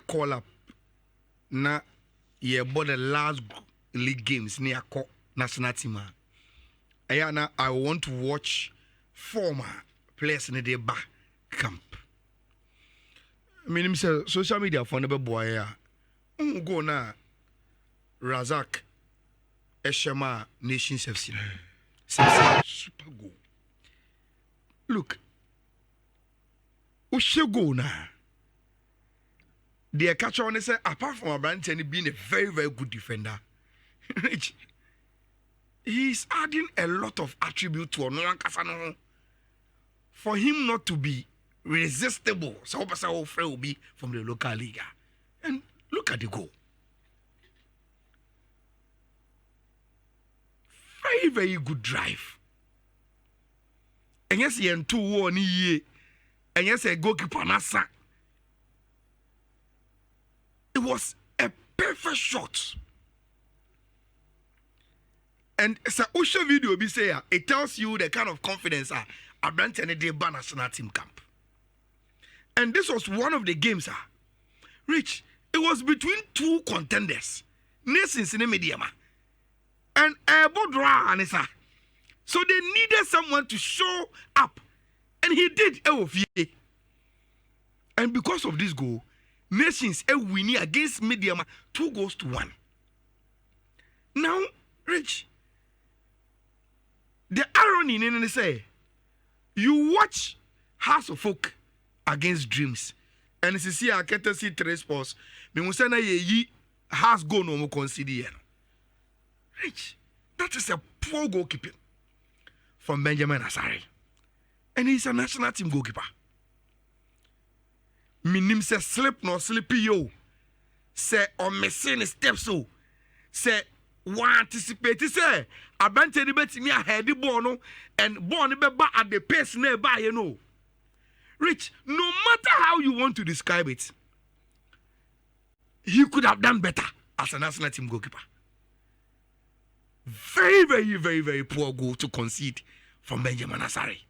call up na ye bought the last league games near national team. Ayana, I want to watch former players in the back camp. I mean, social media for never boy. Go na Razak Eshema Nations FC. Super go. Look, Ushe go na. The catcher on say apart from Abraham being a very, very good defender, he's adding a lot of attribute to Onoran Kasano for him not to be resistible. So Opasa will be from the local league. And look at the goal. Very, very good drive. And yes, he and 2-1 year. And yes, a goalkeeper Nasa. It was a perfect shot. And it's a Usha video be say it tells you the kind of confidence Abraham and the national team camp. And this was one of the games Rich, it was between two contenders. Nations in the medium. And Bodra and so they needed someone to show up. And he did. And because of this goal, Nations winning against medium 2-1. Now, Rich, the irony in it say, you watch House of Folk against Dreams, and it's see I can't see 3 sports. Me musana ye has go no more consider. Rich, that is a poor goalkeeper from Benjamin Asari, and he's a national team goalkeeper. Minim se slip no sleepy yo. Say on missing steps so. Say one anticipate say abante the bet me a heady bono and born be back at the pace nearby, you know. Rich, no matter how you want to describe it, he could have done better as a national team goalkeeper. Very, very, very, very poor goal to concede from Benjamin Asari.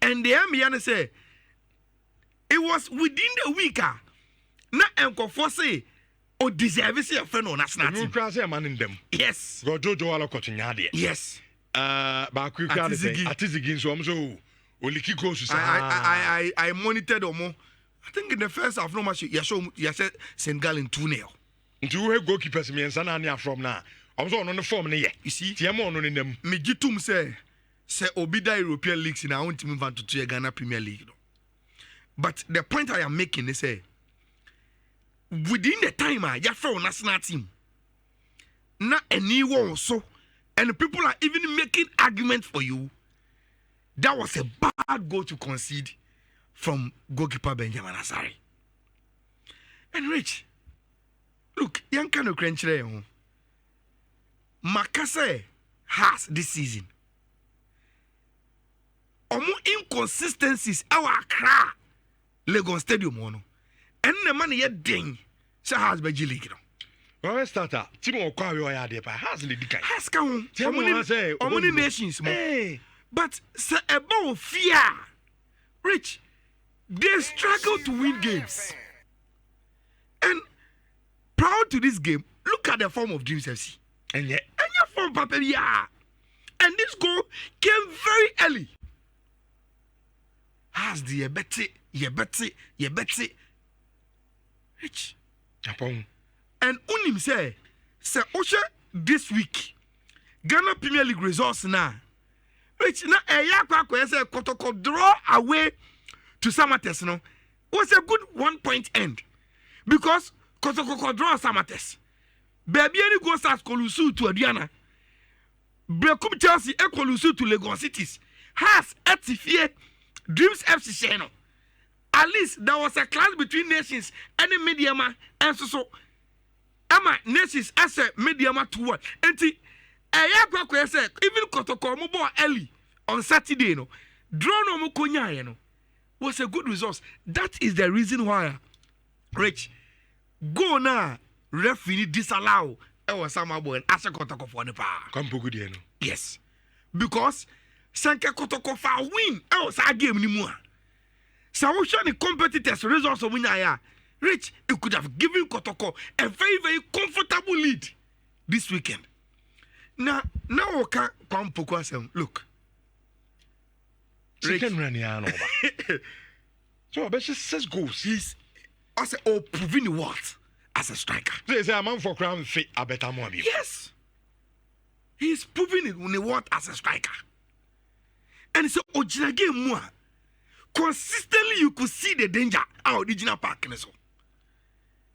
And the Amiana say it was within the week. Na enko say o deserve say a friend on national team. You can say a man in them. Yes. Go Jojo ala kotinyade. Yes. Ba quickly say atizigi so amso oliki goals. I monitored Omo. I think in the first half no match you said Senegal in 2-0. Nti we goalkeepers me nsa na ania from na. Amso on the form ne ye. You see? Tiamo on them. Me gitum say obida European leagues in our own team van to Ghana Premier League. But the point I am making is within the time you for national team, not anyone so, and people are even making arguments for you. That was a bad goal to concede from goalkeeper Benjamin Asari. And Rich, look, young kind of crunch there. Makase has this season. Omo inconsistencies our cry. Legon Stadium one. And the money yet ding. So has by G League. Well, starter. Timo Kwawi or Yadepa has the Dika. Has come. Say, many nations. Hey. But sir, about fear. Rich, they struggle to win games. And proud to this game, look at the form of Dreams FC. And yet, your form, Papa, yeah. And this goal came very early. Has the Betty. You bet Rich. Japon. And unim say Osha this week. Ghana Premier League results now. Rich na yakwa say Kotoko draw away to Samates no. Was a good 1 point end. Because Kotoko draw Samates. Baby any go start Kolusu to Adiana. Brekum Chelsea e Kolusu to Legon Cities. Has etifie Dreams FC channel. At least there was a clash between nations and the mediama and so Ama nations as a mediama to what? And I said even Kotoko Mobo early on Saturday no draw no Mukonya no was a good result. That is the reason why Rich go now referee disallow Sama boy and Asa Kotoko for the power. Yes. Because Sanka Kotoko for win. Was a game anymore. So we show the competitors results of winner. Rich, it could have given Kotoko a very, very comfortable lead this weekend. Now okay, come Poko look. Second run over. So I bet you 6 goals. He's also proving what as a striker. Say a man for crown fit a better more. Yes. He's proving it when he want as a striker. And so Ojina game more. Consistently you could see the danger out of original park.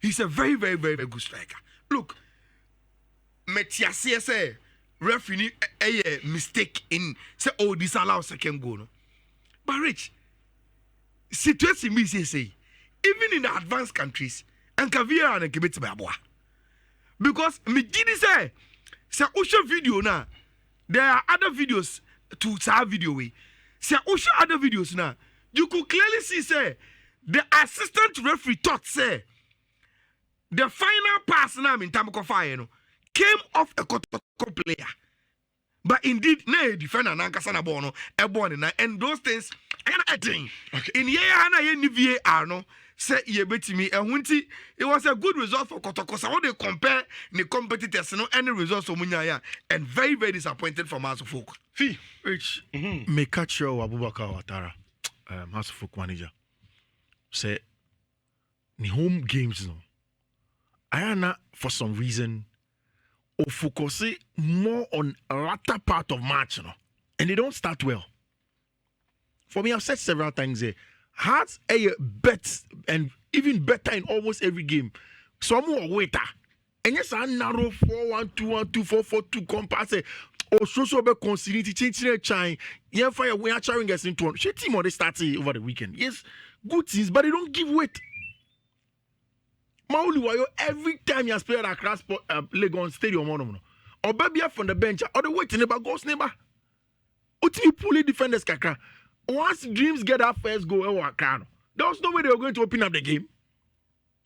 He's a very, very, very, very good striker. Look, Metiasia say referee a mistake in say disallow second goal. No? But Rich, situation me say even in the advanced countries and Kavia and Kibet Baboa. Because me did say Usha video now. There are other videos to sa video way. Say Usha other videos now. You could clearly see say the assistant referee thought say the final pass now in Tamako Fire came off a Kotoko player. But indeed, no defender Nankasana Bono, a born and those things I think. Okay. In Yea Arno say ye betting me and Winty, it was a good result for Kotoko. So they compare the competitors, no any results of Munyaya, and very, very disappointed from House of Folk. Fee, which may catch your Abubakar Watara, House of Folk manager. Say, the home games, no. Ayana, for some reason, or focus more on a latter part of March, you know, and they don't start well. For me, I've said several times there, Hearts a bet and even better in almost every game. Some more waiter. And yes, I narrow 4-1-2-1-2 4-4-2 compass. Or so be consider change the chain. Yeah, fire we are trying us into one. She team or they start over the weekend. Yes, good things, but they don't give weight. Mauli Wayo, every time you play at Cross Legon Stadium, or baby from the bench, or the waiting neighbor goes neighbor. Utimi pulley defenders kakra. Once Dreams get that first goal, there was no way they were going to open up the game.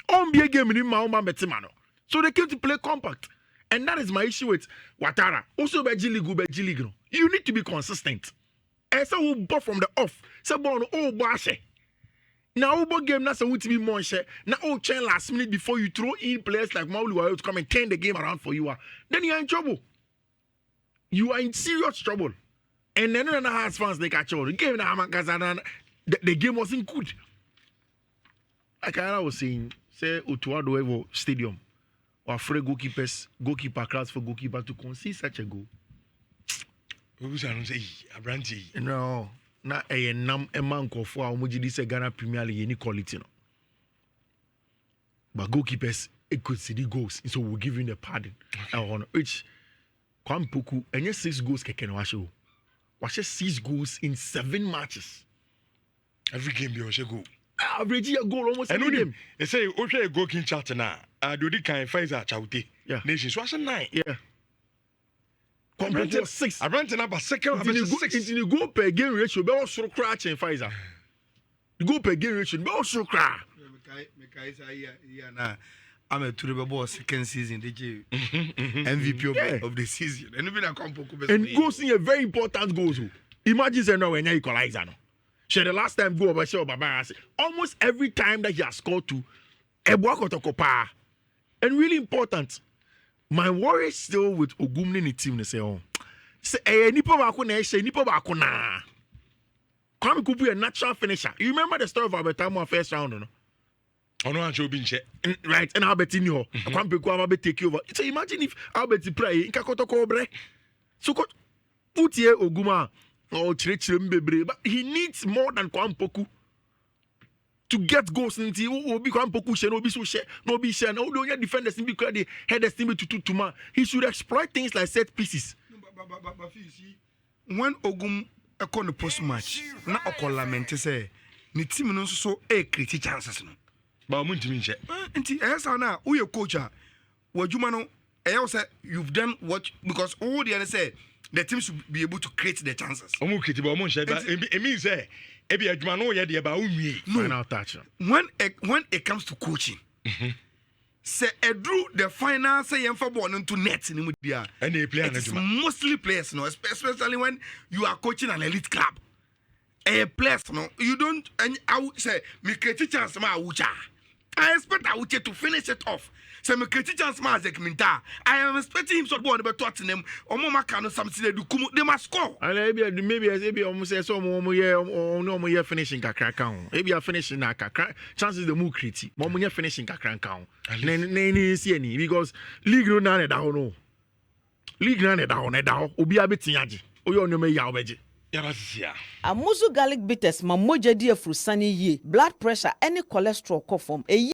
On be a game in Mauma Metimano. So they came to play compact. And that is my issue with Watara. Also, Bejiligo. You need to be consistent. And so we bought from the off. So, Bashe. Now, Ubo game, that's a would be more share. Now, chain last minute before you throw in players like Maulu to come and turn the game around for you. Then you are in trouble. You are in serious trouble. And then the Hearts fans they catch all. The game the game wasn't good. Like I was saying, say Utuado Evo Stadium or afraid goalkeeper class for goalkeeper to concede such a goal. Who's I don't say a brandy? No, not a man for Mujidi say Ghana Premier League any quality. No. But goalkeepers could see the goals, so we'll give you the pardon. Which Kwampuku and yes 6 goals can wash. Watch 6 goals in 7 matches. Every game you watch a goal. Average a goal almost every game. They say okay a goal king chat now. Do the kind Pfizer Chauti. Yeah. Nations was a 9. Yeah. Compared to 6. I ran about second. It's in the goal per game ratio. Be also crash in Pfizer. The goal per game ratio. Be also crash. I'm a terrible second season. MVP of the season. And goals in a very important goals. Imagine say now when you equalize. Share the last time go over show Baba. Almost every time that he has scored to Ebuakotokopa. And really important. My worry still with Ogumne ni team. They say, oh, say nipo bako na. Kwame Kupu a natural finisher. You remember the story of Albertamo first round, no? Oh no, right, and Albertinho. Kwame Kupu take over. So imagine if Albert play in Kakotoko. So put here Oguma or Chirechirembebre, but he needs more than Kwampoku to get goals into who be Kwampoku share, no be so share, no be share, no don't defenders in because they had the team to man. He should exploit things like set pieces. But you see, when Ogum a con the post match, not a lament say, ni team no so a create chances no. But I'm to mean yes, now who your coach are? What you know, I say you've done what because all the other say the team should be able to create the chances. It means say ebi adwuma no ye de ba unwie final touch. When it comes to coaching, say Edru the final say yemfa ball into net ni mu dia. And they play it's mostly players no, especially when you are coaching an elite club. A players no, you don't and I would say me create chance ma awucha. I expect Auche to finish it off. So me create chance ma Minta. I am expecting him to go on the Tottenham or Mama Kano something they do. They must score. And maybe as maybe almost say so more year or no more year finishing kakra count. Maybe a finishing a kakra chances the more criti. More year finishing kakra count. Nene see any because league no na down. League na down. Obi a bit yaji. Oyo no me yaweji. Amuzu garlic bitters ma moja di afru sani ye. Blood pressure any cholesterol ko form.